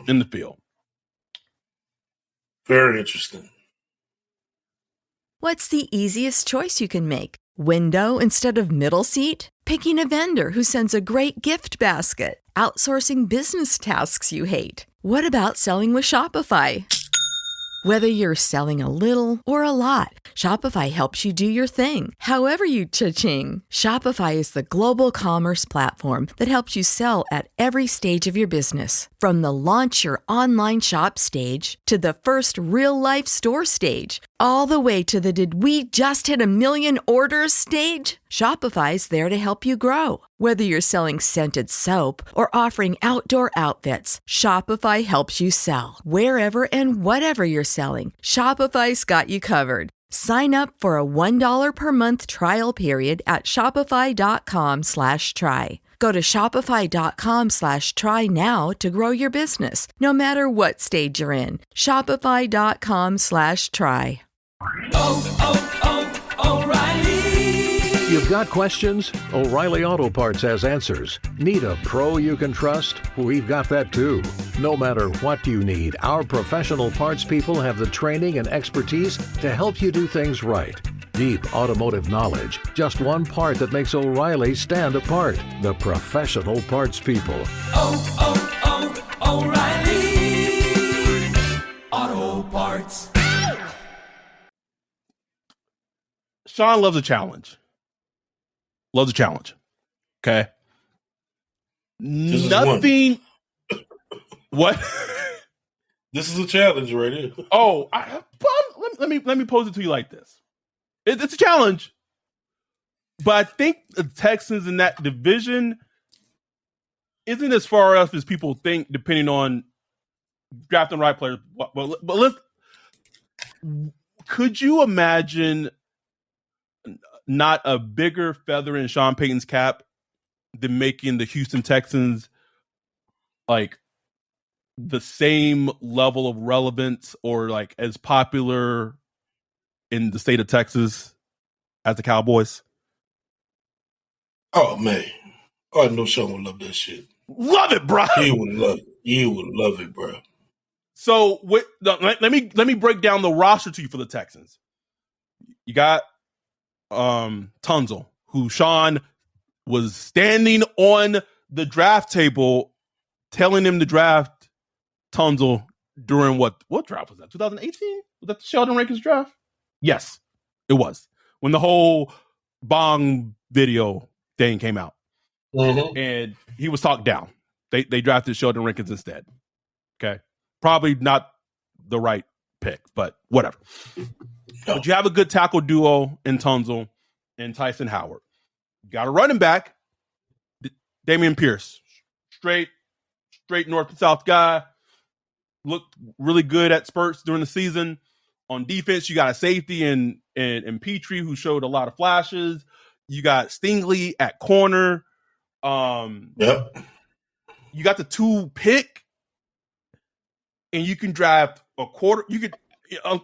in the field. Very interesting. What's the easiest choice you can make? Window instead of middle seat? Picking a vendor who sends a great gift basket? Outsourcing business tasks you hate? What about selling with Shopify? Whether you're selling a little or a lot, Shopify helps you do your thing, however you cha-ching. Shopify is the global commerce platform that helps you sell at every stage of your business. From the launch your online shop stage to the first real-life store stage, all the way to the did we just hit 1 million orders stage. Shopify's there to help you grow. Whether you're selling scented soap or offering outdoor outfits, Shopify helps you sell. Wherever and whatever you're selling, Shopify's got you covered. Sign up for a $1 per month trial period at shopify.com/try. Go to shopify.com/try now to grow your business, no matter what stage you're in. Shopify.com/try. O'Reilly. You've got questions? O'Reilly Auto Parts has answers. Need a pro you can trust? We've got that too. No matter what you need, our professional parts people have the training and expertise to help you do things right. Deep automotive knowledge. Just one part that makes O'Reilly stand apart. The professional parts people. O'Reilly Auto Parts. Sean loves a challenge. Okay. Nothing. What? This is a challenge right here. Oh, let me pose it to you like this. It's a challenge, but I think the Texans in that division isn't as far off as people think, depending on drafting the right players. But could you imagine not a bigger feather in Sean Payton's cap than making the Houston Texans like the same level of relevance or like as popular in the state of Texas as the Cowboys? Oh man, I know Sean would love that shit. Love it, bro. He would love it. You would love it, bro. So let me break down the roster to you for the Texans. You got Tunzel, who Sean was standing on the draft table telling him to draft Tunzel during what draft was that? 2018? Was that the Sheldon Rankins draft? Yes, it was. When the whole Bong video thing came out. Mm-hmm. And he was talked down. They drafted Sheldon Rankins instead. Okay. Probably not the right pick, but whatever. No. But you have a good tackle duo in Tunzel and Tyson Howard. You got a running back, Damian Pierce. Straight north to south guy. Looked really good at spurts during the season. On defense, you got a safety in Petrie who showed a lot of flashes. You got Stingley at corner. Yep. You got the 2 pick, and you can draft a quarter. You could,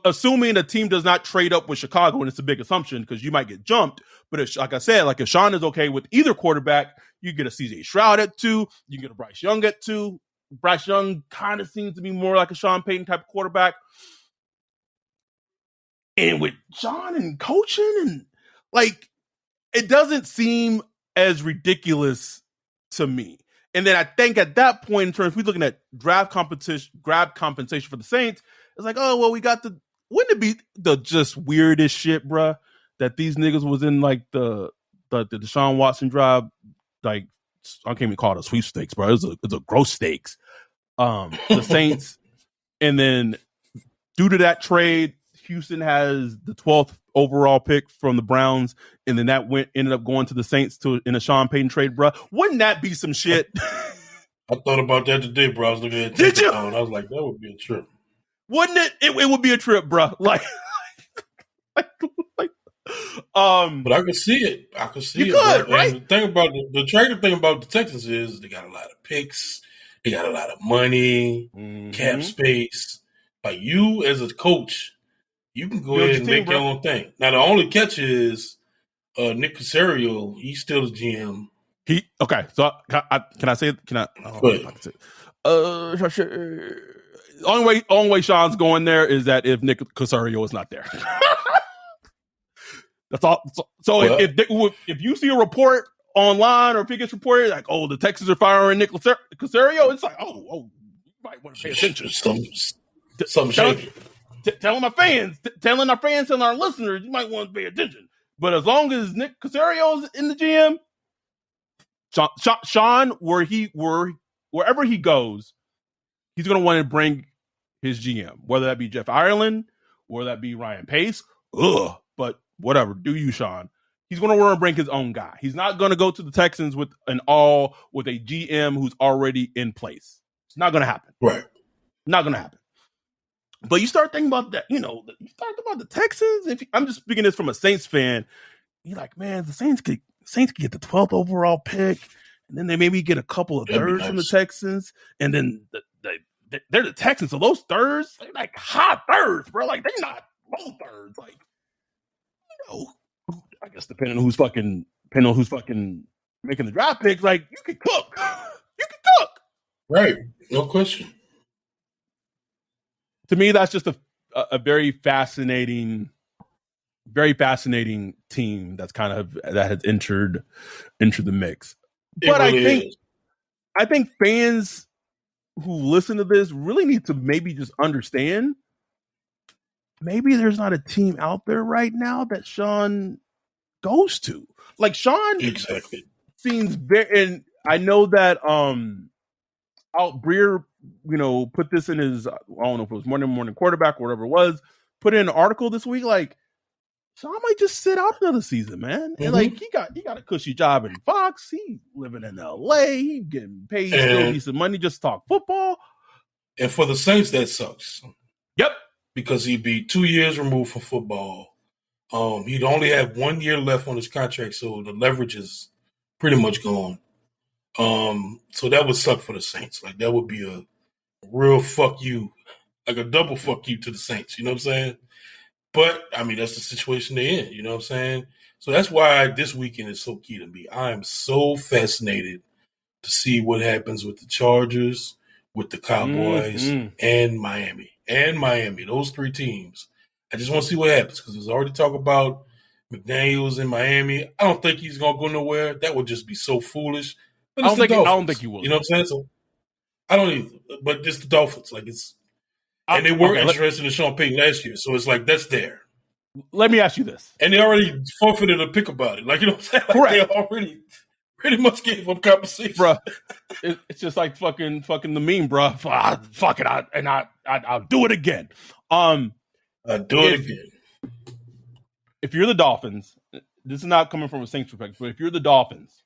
assuming the team does not trade up with Chicago, and it's a big assumption because you might get jumped. But if, like I said, like if Sean is okay with either quarterback, you get a CJ Stroud at 2. You can get a Bryce Young at 2. Bryce Young kind of seems to be more like a Sean Payton type of quarterback. And with Sean and coaching and like, it doesn't seem as ridiculous to me. And then I think at that point in terms, if we're looking at draft compensation for the Saints, it's like, oh, well, wouldn't it be the just weirdest shit, bruh, that these niggas was in like the Deshaun Watson drive, like, I can't even call it a sweepstakes, bro. It's a gross stakes. The Saints, and then due to that trade, Houston has the 12th overall pick from the Browns, and then that ended up going to the Saints in a Sean Payton trade, bro. Wouldn't that be some shit? I thought about that today, bro. I was looking at Did you? I was like, that would be a trip. Wouldn't it? It would be a trip, bro. Like, but I could see it. I could see you could, bro. right? And the thing about the trading thing about the Texans is they got a lot of picks, they got a lot of money, cap space. Like you as a coach, you can go ahead and make your own thing. Now the only catch is Nick Caserio. He's still the GM. Okay. So can I say it? Can I? I don't know if I can say it. Only way Sean's going there is that if Nick Caserio is not there. That's all. So if you see a report online or if it gets reported like, oh, the Texans are firing Nick Caserio, it's like, oh, you might want to pay attention. Telling our fans and our listeners, you might want to pay attention. But as long as Nick Caserio is in the GM, Sean, wherever he goes, he's going to want to bring his GM, whether that be Jeff Ireland, whether that be Ryan Pace. But whatever, do you, Sean? He's going to want to bring his own guy. He's not going to go to the Texans with a GM who's already in place. It's not going to happen. Right. Not going to happen. But you start thinking about that, you start thinking about the Texans. I'm just speaking this from a Saints fan. You're like, man, the Saints could get the 12th overall pick, and then they maybe get a couple of thirds from the Texans, and then they're the Texans, so those thirds, they're like high thirds, bro. Like they're not low thirds. Like, I guess depending on who's fucking making the draft picks, like you can cook. You can cook. Right. No question. To me, that's just a very fascinating team that has entered the mix. But really I think fans who listen to this really need to maybe just understand maybe there's not a team out there right now that Sean goes to. Like Sean exactly seems very, and I know that Alt Breer, put this in his, I don't know if it was morning quarterback or whatever it was, put in an article this week, like Sean might just sit out another season, man. And like he got a cushy job in Fox. He living in LA, he getting paid still decent money just to talk football. And for the Saints, that sucks. Yep. Because he'd be 2 years removed from football. He'd only have 1 year left on his contract, so the leverage is pretty much gone. So that would suck for the Saints. Like that would be a real fuck you, like a double fuck you to the Saints. You know what I'm saying? But I mean, that's the situation they're in. You know what I'm saying? So that's why this weekend is so key to me. I am so fascinated to see what happens with the Chargers, with the Cowboys, and Miami. Those three teams. I just want to see what happens because there's already talk about McDaniels in Miami. I don't think he's going to go nowhere. That would just be so foolish. But I don't think he will. You know what I'm saying? So I don't either. But it's the Dolphins. Like and they were interested in Sean Payton last year, so it's like that's there. Let me ask you this. And they already forfeited a pick about it. Like, you know what I'm saying? Like correct. They already pretty much gave up compensation. Bro, it's just like fucking the meme, bro. Fuck it, I'll do it again. I'll do it again. If you're the Dolphins, this is not coming from a Saints perspective, but if you're the Dolphins,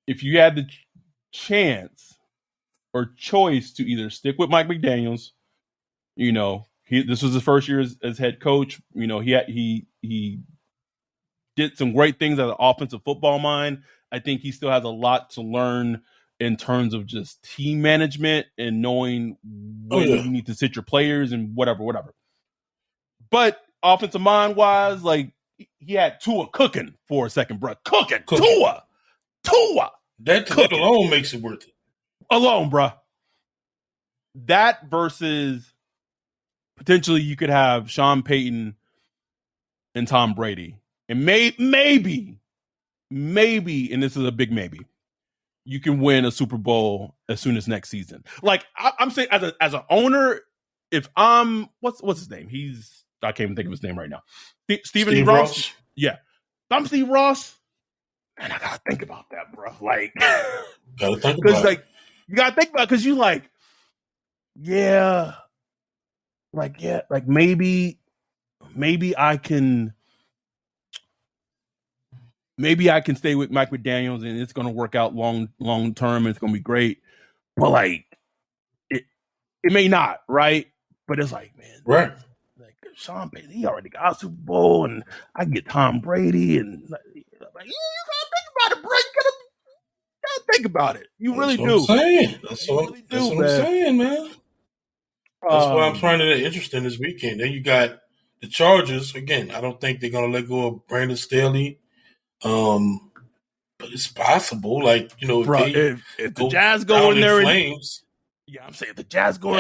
if you had the chance or choice to either stick with Mike McDaniels, this was his first year as head coach. He did some great things as an offensive football mind. I think he still has a lot to learn in terms of just team management and knowing when you need to sit your players and whatever. But offensive mind wise, like he had Tua cooking for a second, bro. Cooking. Tua. That alone makes it worth it. Alone, bro. That versus potentially you could have Sean Payton and Tom Brady. And maybe, and this is a big maybe, you can win a Super Bowl as soon as next season. Like I'm saying, as an owner, if I'm what's his name? I can't even think of his name right now. Steve Ross. Yeah, if I'm Steve Ross, man, I gotta think about that, bro. Like, gotta think about it. Like you gotta think about it because you like, yeah, like maybe I can stay with Mike McDaniels and it's going to work out long term. And it's going to be great, but like it may not, right? But it's like, man, right? Like Sean Payton, he already got a Super Bowl, and I can get Tom Brady, and like, you gotta think about it, bro. You gotta think about it. You really do. I'm saying. That's what I'm saying, man. That's why I'm finding it interesting this weekend. Then you got the Chargers again. I don't think they're gonna let go of Brandon Staley. But it's possible. Like, you know, if the Jazz go in there flames. I'm saying the Jazz go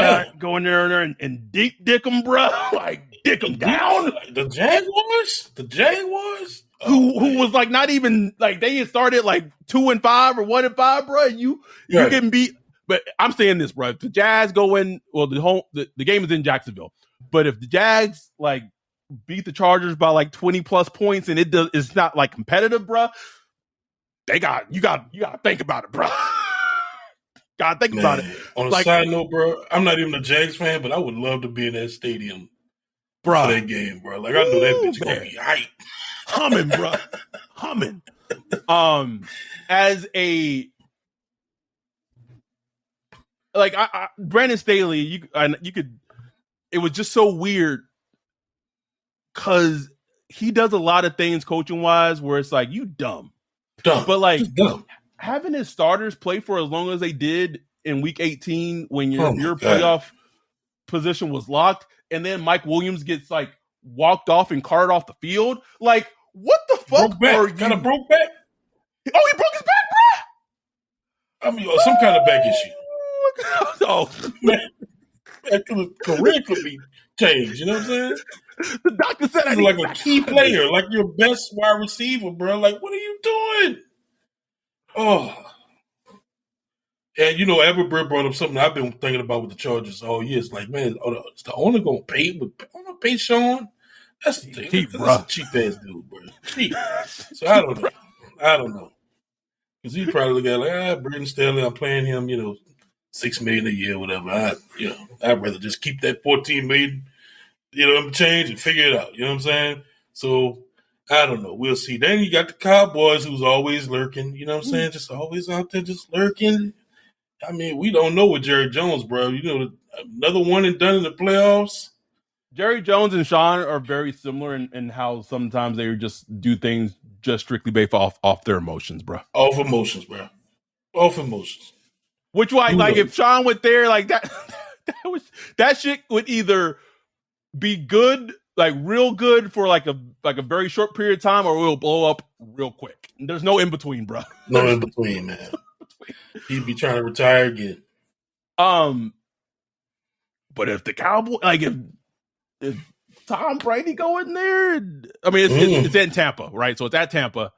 in there and deep dick them, bro. Like dick them down. The Jaguars, who was like not even like they had started like 2-5 or 1-5, bro. You getting beat. But I'm saying this, bro. If the Jazz go in, well, the game is in Jacksonville. But if the Jags like beat the Chargers by like 20 plus points and it's not like competitive, bro, you got to think about it, bro. Gotta think about it. On a side note, bro, I'm not even a Jags fan, but I would love to be in that stadium for that game, bro. Like, I know that bitch gonna be hype. Humming, bro. Humming. As a like Brandon Staley, you could. It was just so weird because he does a lot of things coaching wise where it's like you dumb, but like having his starters play for as long as they did in Week 18 when your playoff position was locked, and then Mike Williams gets like walked off and carted off the field. Like, what the fuck are you? Kind of broke back. Oh, he broke his back, bro. I mean, some kind of back issue. Oh, man, career could be changed. You know what I'm saying? The doctor said he's like a key player, like your best wide receiver, bro. Like, what are you doing? Oh, and you know, Everett brought up something I've been thinking about with the Chargers all year. It's like, man, is the owner gonna pay? Pay Sean? That's the thing. That's a cheap ass dude, bro. Cheap. So I don't know. Because he probably look at it like, Brandon Staley, I'm paying him, $6 million a year, whatever. I'd rather just keep that $14 million, change and figure it out. You know what I'm saying? So I don't know. We'll see. Then you got the Cowboys, who's always lurking. You know what I'm saying? Just always out there, just lurking. I mean, we don't know with Jerry Jones, bro. Another one and done in the playoffs. Jerry Jones and Sean are very similar in how sometimes they just do things just strictly based off their emotions, bro. Off emotions, bro. Off emotions. Which why, like, if Sean went there, like that shit would either be good, like real good for like a very short period of time, or it will blow up real quick. There's no in between, bro. No in between, man. He'd be trying to retire again. But if the Cowboys, like if Tom Brady go in there, I mean it's in Tampa, right? So it's at Tampa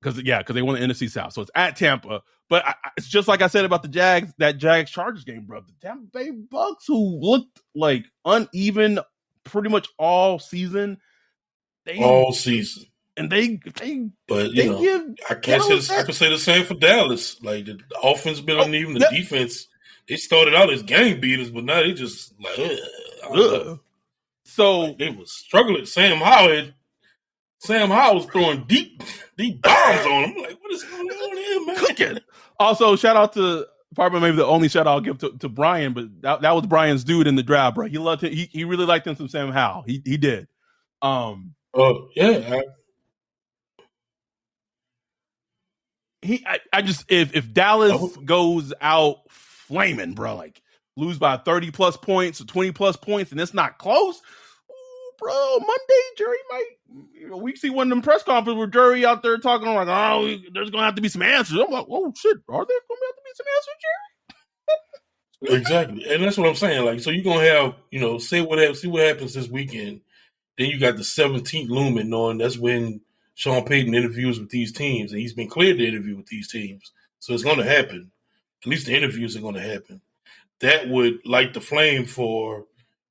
because they won the NFC South, so it's at Tampa. But it's just like I said about the Jags, that Jags Chargers game, bro. The Tampa Bay Bucks, who looked like uneven pretty much all season, and I can say the same for Dallas. Like the offense been uneven, the defense. They started out as game beaters, but now they just like. So they was struggling. Sam Howell was throwing deep bombs on him. Like, what is going on here, man? Cooking. Also, shout out to probably maybe the only shout out I'll give to Brian, but that was Brian's dude in the draft, bro. He loved it. He really liked him some Sam Howell. He did. Yeah. I just if Dallas goes out flaming, bro, like lose by 30 plus points or 20 plus points, and it's not close, bro. Monday, Jerry might. We see one of them press conferences where Jerry out there talking like, "Oh, there's gonna have to be some answers." I'm like, "Oh shit, are there gonna have to be some answers, Jerry?" Exactly, and that's what I'm saying. Like, so you're gonna have, see what happens this weekend. Then you got the 17th looming, knowing that's when Sean Payton interviews with these teams, and he's been cleared to interview with these teams. So it's going to happen. At least the interviews are going to happen. That would light the flame for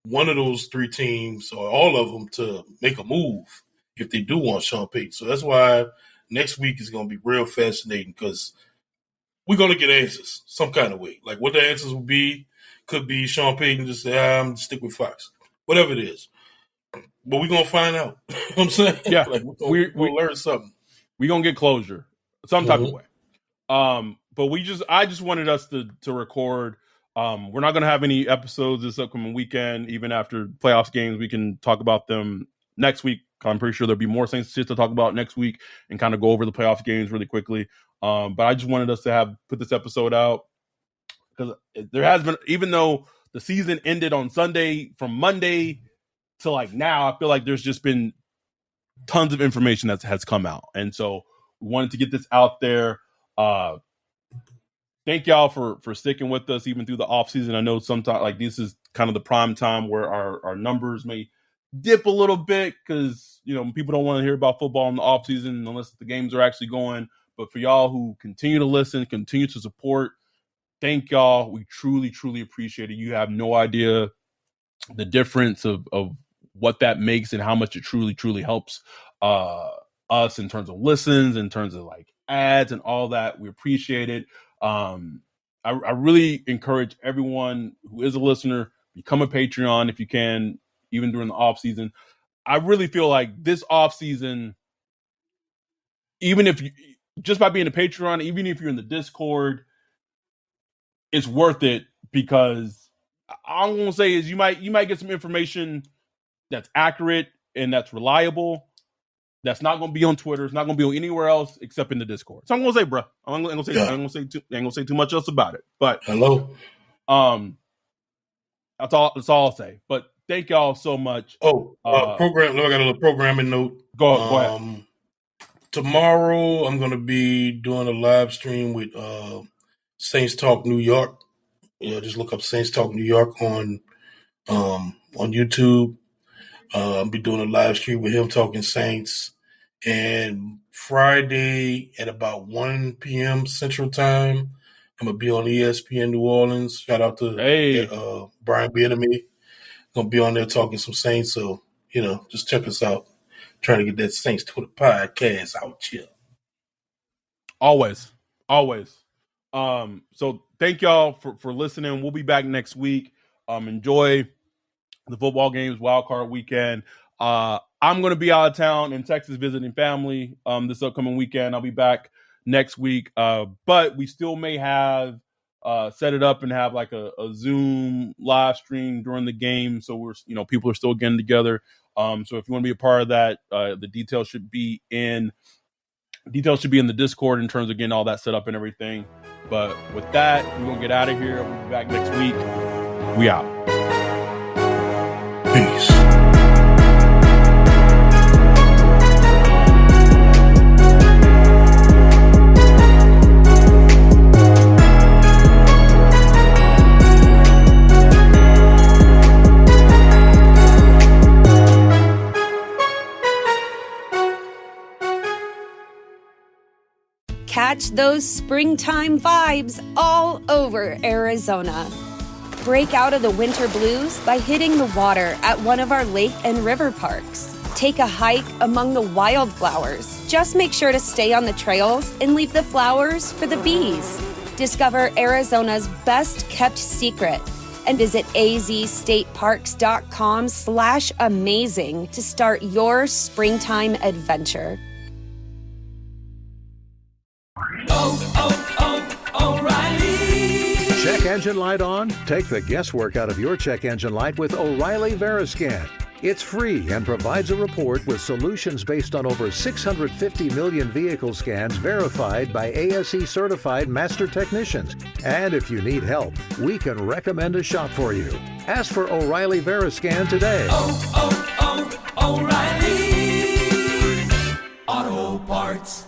one of those three teams or all of them to make a move if they do want Sean Payton. So that's why next week is going to be real fascinating because we're going to get answers some kind of way. Like what the answers will be, Could be Sean Payton just say, I'm stick with Fox. Whatever it is. But we're going to find out. You know what I'm saying? Yeah. Like, we're going to learn something. We're going to get closure some type of way. But I just wanted us to record. We're not going to have any episodes this upcoming weekend. Even after playoffs games, we can talk about them next week. I'm pretty sure there'll be more Saints shit to talk about next week and kind of go over the playoff games really quickly. But I just wanted us to put this episode out because there has been, even though the season ended on Sunday, from Monday to like now, I feel like there's just been tons of information that has come out. And so we wanted to get this out there. Thank y'all for sticking with us even through the off season. I know sometimes like this is kind of the prime time where our numbers may dip a little bit because, you know, people don't want to hear about football in the off season unless the games are actually going. But for y'all who continue to listen, continue to support, thank y'all. We truly, truly appreciate it. You have no idea the difference of what that makes and how much it truly, truly helps us in terms of listens, in terms of like ads and all that. We appreciate it. I really encourage everyone who is a listener, become a Patreon if you can, even during the off season. I really feel like this off season, even if you, just by being a Patreon, even if you're in the Discord, it's worth it because all I'm going to say is you might get some information that's accurate and that's reliable. That's not going to be on Twitter. It's not going to be on anywhere else except in the Discord. So I'm going to say, bro, I ain't going to say too much else about it. But hello, that's all I'll say. But thank y'all so much. Program. I got a little programming note. Go ahead. Tomorrow I'm going to be doing a live stream with Saints Talk New York. Just look up Saints Talk New York on YouTube. I'll be doing a live stream with him talking Saints. And Friday at about 1 p.m. Central Time, I'm going to be on ESPN New Orleans. Shout out to Brian Bienemy. Going to be on there talking some Saints. So, just check us out. Trying to get that Saints Twitter podcast out here. Always. So thank y'all for listening. We'll be back next week. Enjoy the football games, wild card weekend. I'm going to be out of town in Texas visiting family this upcoming weekend. I'll be back next week. But we still may have set it up and have like a Zoom live stream during the game. So people are still getting together. So if you want to be a part of that, the details should be in the Discord in terms of getting all that set up and everything. But with that, we're going to get out of here. We'll be back next week. We out. Peace. Catch those springtime vibes all over Arizona. Break out of the winter blues by hitting the water at one of our lake and river parks. Take a hike among the wildflowers. Just make sure to stay on the trails and leave the flowers for the bees. Discover Arizona's best kept secret and visit azstateparks.com/amazing to start your springtime adventure. O'Reilly. Check engine light on? Take the guesswork out of your check engine light with O'Reilly Veriscan. It's free and provides a report with solutions based on over 650 million vehicle scans verified by ASE certified master technicians. And if you need help, we can recommend a shop for you. Ask for O'Reilly Veriscan today. O'Reilly Auto Parts.